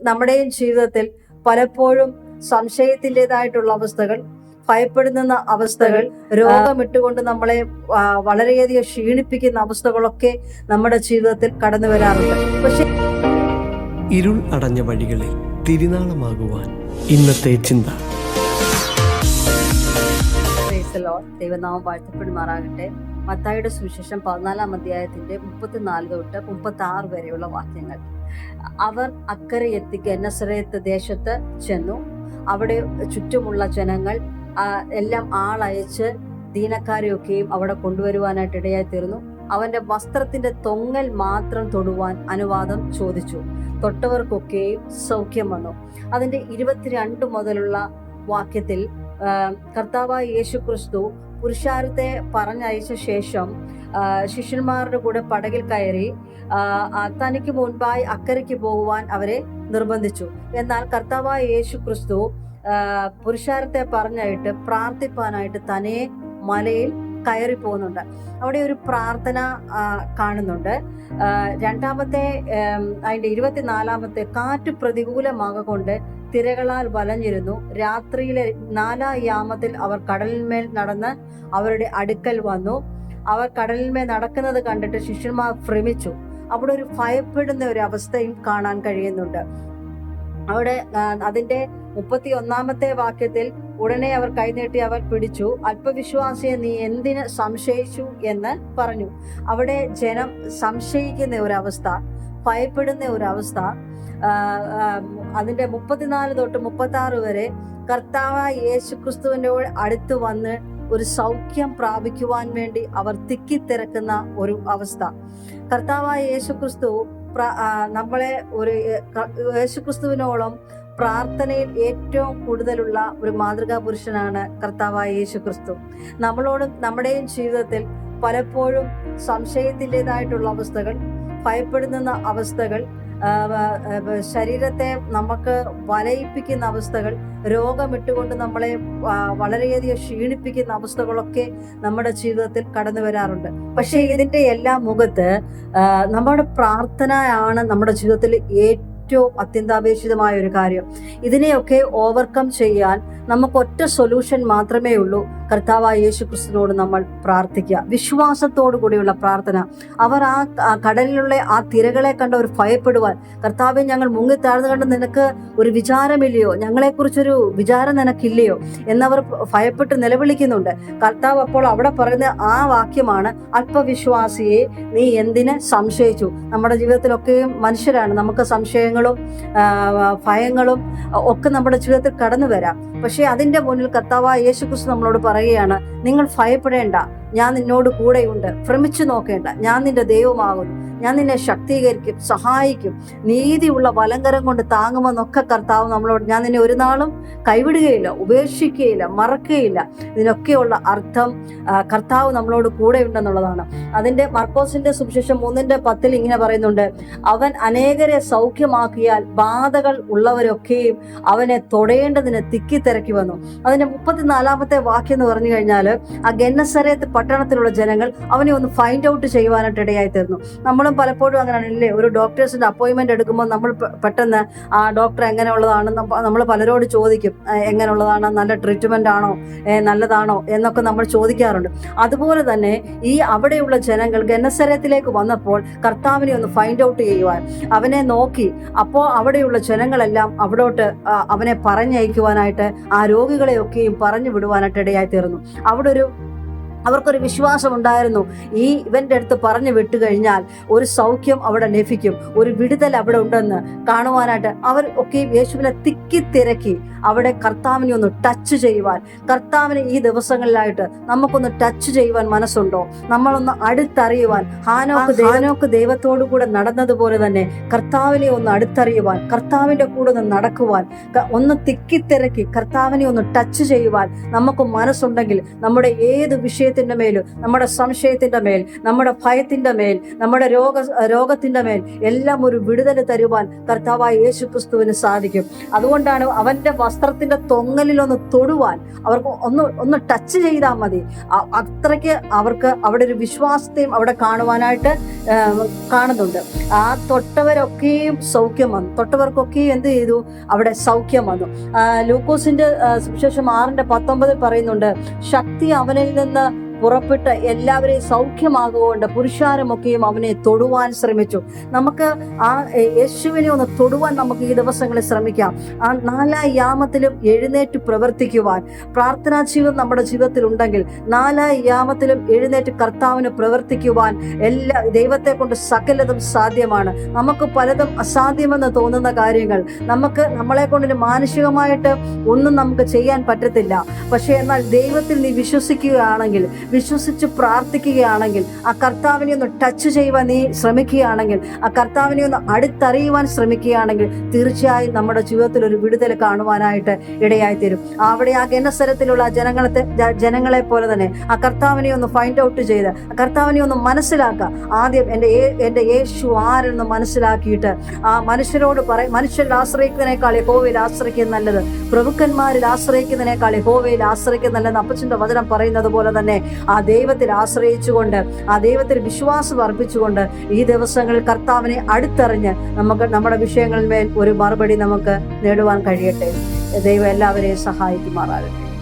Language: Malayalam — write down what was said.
നമ്മുടെയും ജീവിതത്തിൽ പലപ്പോഴും സംശയത്തിൻ്റെതായിട്ടുള്ള അവസ്ഥകൾ, ഭയപ്പെടുന്ന അവസ്ഥകൾ, രോഗമിട്ടുകൊണ്ട് നമ്മളെ വളരെയധികം ക്ഷീണിപ്പിക്കുന്ന അവസ്ഥകളൊക്കെ നമ്മുടെ ജീവിതത്തിൽ കടന്നു വരാറുണ്ട്. പക്ഷെ ഇരുൾ അടഞ്ഞ വഴികളിൽ തിരുനാളമാകുവാൻ ഇന്നത്തെ ചിന്ത. ദൈവനാമം വാഴ്ത്തപ്പെടുമാറാകട്ടെ. മത്തായിയുടെ സുവിശേഷം 14-ാം അധ്യായത്തിന്റെ 34 തൊട്ട് 36 വരെയുള്ള വാക്യങ്ങൾ. അവർ അക്കരെ എത്തി ഗെന്നസറേത്ത് ദേശത്ത് ചെന്നു. അവിടെ ചുറ്റുമുള്ള ജനങ്ങൾ എല്ലാം ആളയച്ച് ദീനക്കാരെയൊക്കെയും അവിടെ കൊണ്ടുവരുവാനായിട്ട് ഇടയായി തീർന്നു. അവന്റെ വസ്ത്രത്തിന്റെ തൊങ്ങൽ മാത്രം തൊടുവാൻ അനുവാദം ചോദിച്ചു. തൊട്ടവർക്കൊക്കെയും സൗഖ്യം വന്നു. അതിന്റെ 22 മുതലുള്ള വാക്യത്തിൽ കർത്താവായ യേശു ക്രിസ്തു പുരുഷാരത്തെ പറഞ്ഞയച്ച ശേഷം ശിഷ്യന്മാരുടെ കൂടെ പടകിൽ കയറി തനിക്ക് മുൻപായി അക്കരയ്ക്ക് പോകുവാൻ അവരെ നിർബന്ധിച്ചു. എന്നാൽ കർത്താവായ യേശു ക്രിസ്തു പുരുഷാരത്തെ പറഞ്ഞായിട്ട് പ്രാർത്ഥിപ്പാനായിട്ട് തനിയെ മലയിൽ കയറി പോകുന്നുണ്ട്. അവിടെ ഒരു പ്രാർത്ഥന കാണുന്നുണ്ട്. രണ്ടാമത്തെ അതിന്റെ 24-ാമത്തെ കാറ്റ് പ്രതികൂലമാകൊണ്ട് തിരകളാൽ വലഞ്ഞിരുന്നു. രാത്രിയിലെ 4-ാം യാമത്തിൽ അവർ കടലിന്മേൽ നടന്ന് അവരുടെ അടുക്കൽ വന്നു. അവർ കടലിന്മേൽ നടക്കുന്നത് കണ്ടിട്ട് ശിഷ്യന്മാർ ഭ്രമിച്ചു. അവിടെ ഒരു ഭയപ്പെടുന്ന ഒരു അവസ്ഥയും കാണാൻ കഴിയുന്നുണ്ട്. അവിടെ അതിന്റെ 31-ാമത്തെ വാക്യത്തിൽ ഉടനെ അവർ കൈനീട്ടി അവർ പിടിച്ചു. അല്പവിശ്വാസിയെ നീ എന്തിന് സംശയിച്ചു എന്ന് പറഞ്ഞു. അവിടെ ജനം സംശയിക്കുന്ന ഒരവസ്ഥ, ഭയപ്പെടുന്ന ഒരവസ്ഥ. അതിന്റെ 34 തൊട്ട് 36 വരെ കർത്താവായ യേശു ക്രിസ്തുവിന്റെ അടുത്ത് വന്ന് ഒരു സൗഖ്യം പ്രാപിക്കുവാൻ വേണ്ടി അവർ തിക്കിത്തിരക്കുന്ന ഒരു അവസ്ഥ. കർത്താവായ യേശു ക്രിസ്തു നമ്മളെ യേശു ക്രിസ്തുവിനോളം പ്രാർത്ഥനയിൽ ഏറ്റവും കൂടുതലുള്ള ഒരു മാതൃകാ പുരുഷനാണ് കർത്താവായ യേശു ക്രിസ്തു. നമ്മളോടും നമ്മുടെയും ജീവിതത്തിൽ പലപ്പോഴും സംശയത്തിൻ്റെതായിട്ടുള്ള അവസ്ഥകൾ, ഭയപ്പെടുന്ന അവസ്ഥകൾ, ശരീരത്തെ നമുക്ക് വലയിപ്പിക്കുന്ന അവസ്ഥകൾ, രോഗമിട്ടുകൊണ്ട് നമ്മളെ വളരെയധികം ക്ഷീണിപ്പിക്കുന്ന അവസ്ഥകളൊക്കെ നമ്മുടെ ജീവിതത്തിൽ കടന്നു വരാറുണ്ട്. പക്ഷെ ഇതിന്റെ എല്ലാം മുഖത്ത് നമ്മുടെ പ്രാർത്ഥനയാണ് നമ്മുടെ ജീവിതത്തിൽ ഏറ്റവും അത്യന്താപേക്ഷിതമായ ഒരു കാര്യം. ഇതിനെയൊക്കെ ഓവർകം ചെയ്യാൻ നമുക്ക് ഒറ്റ സൊല്യൂഷൻ മാത്രമേ ഉള്ളൂ. കർത്താവായ യേശു ക്രിസ്തുവിനോട് നമ്മൾ പ്രാർത്ഥിക്കുക, വിശ്വാസത്തോടു കൂടിയുള്ള പ്രാർത്ഥന. അവർ ആ കടലിലുള്ള ആ തിരകളെ കണ്ട് അവർ ഭയപ്പെടുവാൻ, കർത്താവെ ഞങ്ങൾ മുങ്ങിത്താഴ്ന്നു കണ്ട് നിനക്ക് ഒരു വിചാരമില്ലയോ, ഞങ്ങളെക്കുറിച്ചൊരു വിചാരം നിനക്കില്ലയോ എന്നവർ ഭയപ്പെട്ട് നിലവിളിക്കുന്നുണ്ട്. കർത്താവ് അപ്പോൾ അവിടെ പറയുന്ന ആ വാക്യമാണ്, അല്പവിശ്വാസിയെ നീ എന്തിന് സംശയിച്ചു. നമ്മുടെ ജീവിതത്തിലൊക്കെയും മനുഷ്യരാണ്, നമുക്ക് സംശയങ്ങളും ഭയങ്ങളും ഒക്കെ നമ്മുടെ ജീവിതത്തിൽ കടന്നു വരാം. പക്ഷെ അതിന്റെ മുന്നിൽ കർത്താവായ യേശു ക്രിസ്തു നമ്മളോട് പറയുകയാണ്, നിങ്ങൾ ഭയപ്പെടേണ്ട, ഞാൻ നിന്നോട് കൂടെയുണ്ട്. ഭ്രമിച്ചു നോക്കേണ്ട, ഞാൻ നിന്റെ ദൈവമാകുന്നു, ഞാൻ നിന്നെ ശക്തീകരിക്കും, സഹായിക്കും, നീതിയുള്ള വലങ്കരം കൊണ്ട് താങ്ങുമെന്നൊക്കെ കർത്താവ് നമ്മളോട്, ഞാൻ നിന്നെ ഒരു നാളും കൈവിടുകയില്ല, ഉപേക്ഷിക്കുകയില്ല, മറക്കുകയില്ല. ഇതിനൊക്കെയുള്ള അർത്ഥം കർത്താവ് നമ്മളോട് കൂടെയുണ്ടെന്നുള്ളതാണ്. അതിന്റെ മർക്കോസിന്റെ സുവിശേഷം 3:10 ഇങ്ങനെ പറയുന്നുണ്ട്, അവൻ അനേകരെ സൗഖ്യമാക്കിയാൽ ബാധകൾ ഉള്ളവരൊക്കെയും അവനെ തൊടേണ്ടതിന് തിക്കിത്തിരക്കി വന്നു. അതിന്റെ 34-ാമത്തെ വാക്യം എന്ന് പറഞ്ഞു കഴിഞ്ഞാൽ, ആ ഗെന്നസറേത്ത് പട്ടണത്തിലുള്ള ജനങ്ങൾ അവനെ ഒന്ന് ഫൈൻഡ് ഔട്ട് ചെയ്യുവാനായിട്ട് ഇടയായി തീർന്നു. നമ്മളും പലപ്പോഴും അങ്ങനെയാണല്ലേ, ഒരു ഡോക്ടേഴ്സിന്റെ അപ്പോയിന്റ്മെന്റ് എടുക്കുമ്പോൾ നമ്മൾ പെട്ടെന്ന് ആ ഡോക്ടർ എങ്ങനെയുള്ളതാണ് നമ്മൾ പലരോട് ചോദിക്കും, എങ്ങനെയുള്ളതാണ്, നല്ല ട്രീറ്റ്മെന്റ് ആണോ, നല്ലതാണോ എന്നൊക്കെ നമ്മൾ ചോദിക്കാറുണ്ട്. അതുപോലെ തന്നെ ഈ അവിടെയുള്ള ജനങ്ങൾ ഗെന്നസറേത്തിലേക്ക് വന്നപ്പോൾ കർത്താവിനെ ഒന്ന് ഫൈൻഡ് ഔട്ട് ചെയ്യുവാൻ അവനെ നോക്കി. അപ്പോൾ അവിടെയുള്ള ജനങ്ങളെല്ലാം അവിടോട്ട് അവനെ പറഞ്ഞയക്കുവാനായിട്ട്, ആ രോഗികളെയൊക്കെയും പറഞ്ഞു വിടുവാനായിട്ട് ഇടയായി തീർന്നു. അവർക്കൊരു വിശ്വാസം ഉണ്ടായിരുന്നു, ഈ ഇവന്റെ അടുത്ത് പറഞ്ഞു വിട്ടു കഴിഞ്ഞാൽ ഒരു സൗഖ്യം അവിടെ ലഭിക്കും, ഒരു വിടുതൽ അവിടെ ഉണ്ടെന്ന് കാണുവാനായിട്ട് അവർ ഒക്കെ യേശുവിനെ തിക്കിത്തിരക്കി അവിടെ കർത്താവിനെ ഒന്ന് ടച്ച് ചെയ്യുവാൻ. കർത്താവിനെ ഈ ദിവസങ്ങളിലായിട്ട് നമുക്കൊന്ന് ടച്ച് ചെയ്യുവാൻ മനസ്സുണ്ടോ? നമ്മളൊന്ന് അടുത്തറിയുവാൻ, ഹാനോക്ക് ദൈവത്തോടു കൂടെ നടന്നതുപോലെ തന്നെ കർത്താവിനെ ഒന്ന് അടുത്തറിയുവാൻ, കർത്താവിന്റെ കൂടെ ഒന്ന് നടക്കുവാൻ, ഒന്ന് തിക്കിത്തിരക്കി കർത്താവിനെ ഒന്ന് ടച്ച് ചെയ്യുവാൻ നമുക്ക് മനസ്സുണ്ടെങ്കിൽ നമ്മുടെ ഏത് വിഷയത്തിൽ വിഷയത്തിന്റെ മേലും, നമ്മുടെ സംശയത്തിന്റെ മേൽ, നമ്മുടെ ഭയത്തിന്റെ മേൽ, നമ്മുടെ രോഗത്തിന്റെ മേൽ എല്ലാം ഒരു വിടുതൽ തരുവാൻ കർത്താവായ യേശു ക്രിസ്തുവിന് സാധിക്കും. അതുകൊണ്ടാണ് അവന്റെ വസ്ത്രത്തിന്റെ തൊങ്ങലിൽ ഒന്ന് തൊടുവാൻ, അവർക്ക് ഒന്ന് ടച്ച് ചെയ്താൽ മതി. അത്രയ്ക്ക് അവർക്ക് അവിടെ ഒരു വിശ്വാസത്തെയും അവിടെ കാണുവാനായിട്ട് കാണുന്നുണ്ട്. ആ തൊട്ടവരൊക്കെയും സൗഖ്യം വന്നു. തൊട്ടവർക്കൊക്കെയും എന്ത് ചെയ്തു? അവിടെ സൗഖ്യം വന്നു. ലൂക്കോസിന്റെ സുവിശേഷം 6:19 പറയുന്നുണ്ട്, ശക്തി അവനിൽ നിന്ന് പുറപ്പെട്ട് എല്ലാവരെയും സൗഖ്യമാകുകൊണ്ട് പുരുഷാരമൊക്കെയും അവനെ തൊടുവാൻ ശ്രമിച്ചു. നമുക്ക് ആ യേശുവിനെ ഒന്ന് തൊടുവാൻ നമുക്ക് ഈ ദിവസങ്ങളിൽ ശ്രമിക്കാം. ആ 4 യാമത്തിലും എഴുന്നേറ്റ് പ്രവർത്തിക്കുവാൻ പ്രാർത്ഥനാ ജീവിതം നമ്മുടെ ജീവിതത്തിൽ ഉണ്ടെങ്കിൽ 4 യാമത്തിലും എഴുന്നേറ്റ് കർത്താവിന് പ്രവർത്തിക്കുവാൻ ദൈവത്തെ കൊണ്ട് സകലതും സാധ്യമാണ്. നമുക്ക് പലതും അസാധ്യമെന്ന് തോന്നുന്ന കാര്യങ്ങൾ നമ്മളെ കൊണ്ട് മാനസികമായിട്ട് ഒന്നും നമുക്ക് ചെയ്യാൻ പറ്റത്തില്ല. പക്ഷെ എന്നാൽ ദൈവത്തിൽ നീ വിശ്വസിക്കുകയാണെങ്കിൽ, വിശ്വസിച്ച് പ്രാർത്ഥിക്കുകയാണെങ്കിൽ, ആ കർത്താവിനെ ഒന്ന് ടച്ച് ചെയ്യുവാൻ നീ ശ്രമിക്കുകയാണെങ്കിൽ, ആ കർത്താവിനെ ഒന്ന് അടുത്തറിയുവാൻ ശ്രമിക്കുകയാണെങ്കിൽ തീർച്ചയായും നമ്മുടെ ജീവിതത്തിൽ ഒരു വിടുതൽ കാണുവാനായിട്ട് ഇടയായിത്തീരും. അവിടെ ആ ഗന്നസരത്തിലുള്ള ജനങ്ങളെ പോലെ തന്നെ ആ കർത്താവിനെ ഒന്ന് ഫൈൻഡ് ഔട്ട് ചെയ്ത് ആ കർത്താവിനെ ഒന്ന് മനസ്സിലാക്കുക. ആദ്യം എൻ്റെ യേശു ആരെന്ന് മനസ്സിലാക്കിയിട്ട് ആ മനുഷ്യരിൽ ആശ്രയിക്കുന്നതിനേക്കാൾ യഹോവയിൽ ആശ്രയിക്കുന്നത് നല്ലത്, പ്രഭുക്കന്മാരിൽ ആശ്രയിക്കുന്നതിനേക്കാൾ യഹോവയിൽ ആശ്രയിക്കുന്നത് നല്ലത്. അപ്പച്ചന്റെ വചനം പറയുന്നത് പോലെ തന്നെ ആ ദൈവത്തിൽ ആശ്രയിച്ചുകൊണ്ട്, ആ ദൈവത്തിൽ വിശ്വാസം അർപ്പിച്ചുകൊണ്ട് ഈ ദിവസങ്ങളിൽ കർത്താവിനെ അടുത്തറിഞ്ഞ് നമുക്ക് നമ്മുടെ വിഷയങ്ങളിൽ മേൽ ഒരു മറുപടി നമുക്ക് നേടുവാൻ കഴിയട്ടെ. ദൈവം എല്ലാവരെയും സഹായിക്കുമാറാകട്ടെ.